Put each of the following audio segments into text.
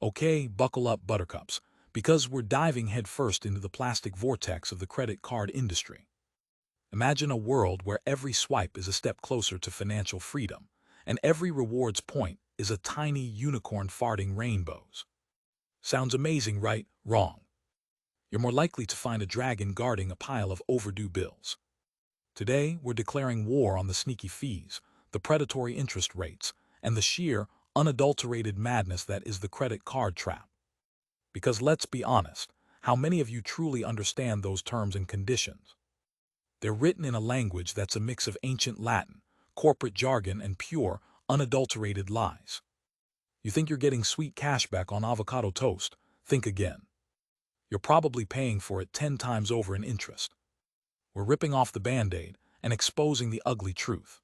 Okay, buckle up, buttercups, because we're diving headfirst into the plastic vortex of the credit card industry. Imagine a world where every swipe is a step closer to financial freedom, and every rewards point is a tiny unicorn farting rainbows. Sounds amazing, right? Wrong. You're more likely to find a dragon guarding a pile of overdue bills. Today, we're declaring war on the sneaky fees, the predatory interest rates, and the sheer, unadulterated madness that is the credit card trap. Because let's be honest, how many of you truly understand those terms and conditions? They're written in a language that's a mix of ancient Latin, corporate jargon, and pure, unadulterated lies. You think you're getting sweet cashback on avocado toast? Think again. You're probably paying for it 10 times over in interest. We're ripping off the Band-Aid and exposing the ugly truth.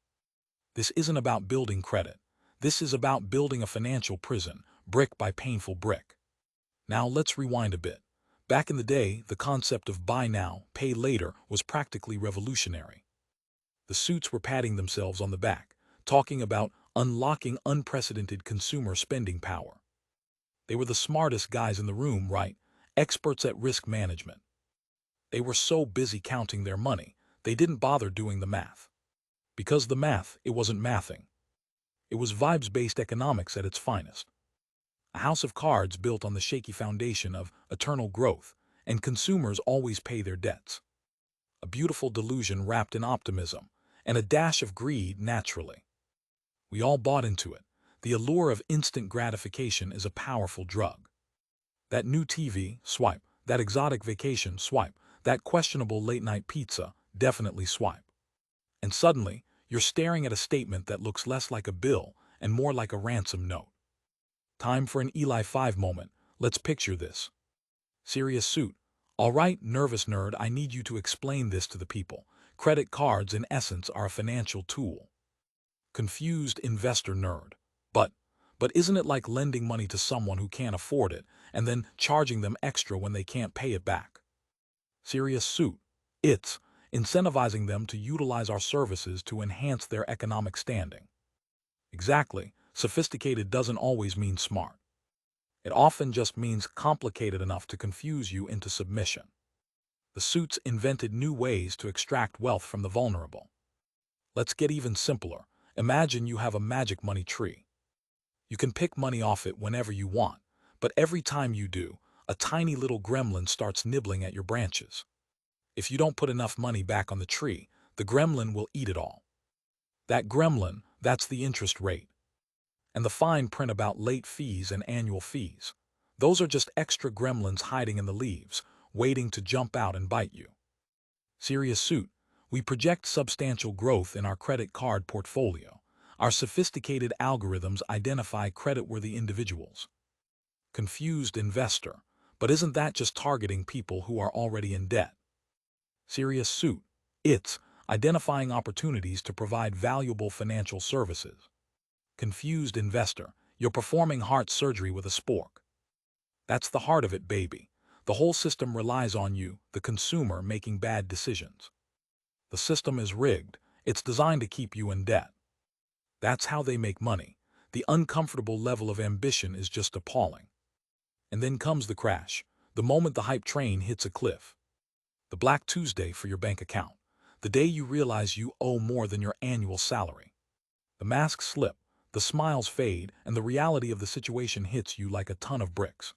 This isn't about building credit. This is about building a financial prison, brick by painful brick. Now let's rewind a bit. Back in the day, the concept of buy now, pay later was practically revolutionary. The suits were patting themselves on the back, talking about unlocking unprecedented consumer spending power. They were the smartest guys in the room, right? Experts at risk management. They were so busy counting their money, they didn't bother doing the math. Because the math, it wasn't mathing. It was vibes-based economics at its finest. A house of cards built on the shaky foundation of eternal growth, and consumers always pay their debts. A beautiful delusion wrapped in optimism, and a dash of greed naturally. We all bought into it. The allure of instant gratification is a powerful drug. That new TV, swipe. That exotic vacation, swipe. That questionable late-night pizza, definitely swipe. And suddenly, you're staring at a statement that looks less like a bill and more like a ransom note. Time for an Eli 5 moment. Let's picture this. Serious suit. All right, nervous nerd, I need you to explain this to the people. Credit cards, in essence, are a financial tool. Confused investor nerd. But isn't it like lending money to someone who can't afford it and then charging them extra when they can't pay it back? Serious suit. It's incentivizing them to utilize our services to enhance their economic standing. Exactly. Sophisticated doesn't always mean smart. It often just means complicated enough to confuse you into submission. The suits invented new ways to extract wealth from the vulnerable. Let's get even simpler. Imagine you have a magic money tree. You can pick money off it whenever you want, but every time you do, a tiny little gremlin starts nibbling at your branches. If you don't put enough money back on the tree, the gremlin will eat it all. That gremlin, that's the interest rate. And the fine print about late fees and annual fees. Those are just extra gremlins hiding in the leaves, waiting to jump out and bite you. Serious suit. We project substantial growth in our credit card portfolio. Our sophisticated algorithms identify creditworthy individuals. Confused investor. But isn't that just targeting people who are already in debt? Serious suit. It's identifying opportunities to provide valuable financial services. Confused investor. You're performing heart surgery with a spork. That's the heart of it, baby. The whole system relies on you, the consumer, making bad decisions. The system is rigged. It's designed to keep you in debt. That's how they make money. The uncomfortable level of ambition is just appalling. And then comes the crash, the moment the hype train hits a cliff. The Black Tuesday for your bank account. The day you realize you owe more than your annual salary. The masks slip, the smiles fade, and the reality of the situation hits you like a ton of bricks.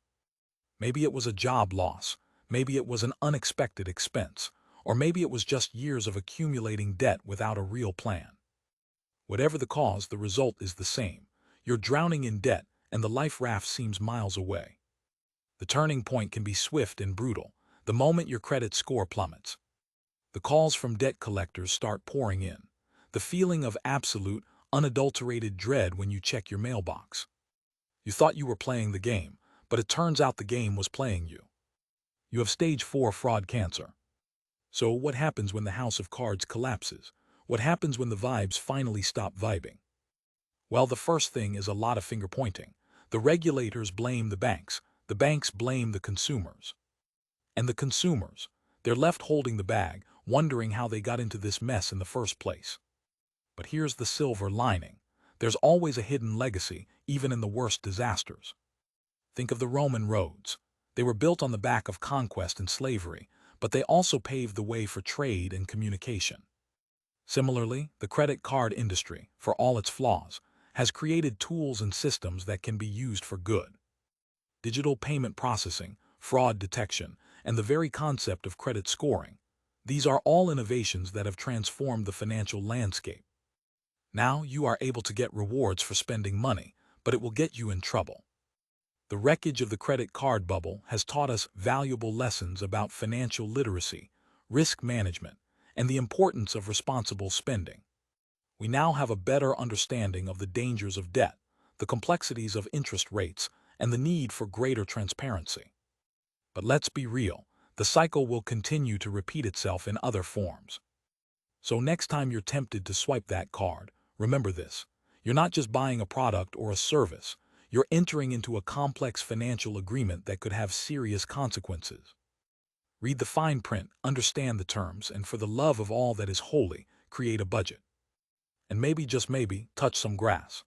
Maybe it was a job loss. Maybe it was an unexpected expense. Or maybe it was just years of accumulating debt without a real plan. Whatever the cause, the result is the same. You're drowning in debt, and the life raft seems miles away. The turning point can be swift and brutal, the moment your credit score plummets. The calls from debt collectors start pouring in. The feeling of absolute, unadulterated dread when you check your mailbox. You thought you were playing the game, but it turns out the game was playing you. You have stage 4 fraud cancer. So what happens when the house of cards collapses? What happens when the vibes finally stop vibing? Well, the first thing is a lot of finger pointing. The regulators blame the banks blame the consumers. And the consumers, they're left holding the bag, wondering how they got into this mess in the first place. But here's the silver lining. There's always a hidden legacy, even in the worst disasters. Think of the Roman roads. They were built on the back of conquest and slavery, but they also paved the way for trade and communication. Similarly, the credit card industry, for all its flaws, has created tools and systems that can be used for good. Digital payment processing, fraud detection, and the very concept of credit scoring. These are all innovations that have transformed the financial landscape. Now you are able to get rewards for spending money, but it will get you in trouble. The wreckage of the credit card bubble has taught us valuable lessons about financial literacy, risk management, and the importance of responsible spending. We now have a better understanding of the dangers of debt, the complexities of interest rates, and the need for greater transparency. But let's be real, the cycle will continue to repeat itself in other forms. So next time you're tempted to swipe that card, remember this: you're not just buying a product or a service, you're entering into a complex financial agreement that could have serious consequences. Read the fine print, understand the terms, and for the love of all that is holy, create a budget. And maybe, just maybe, touch some grass.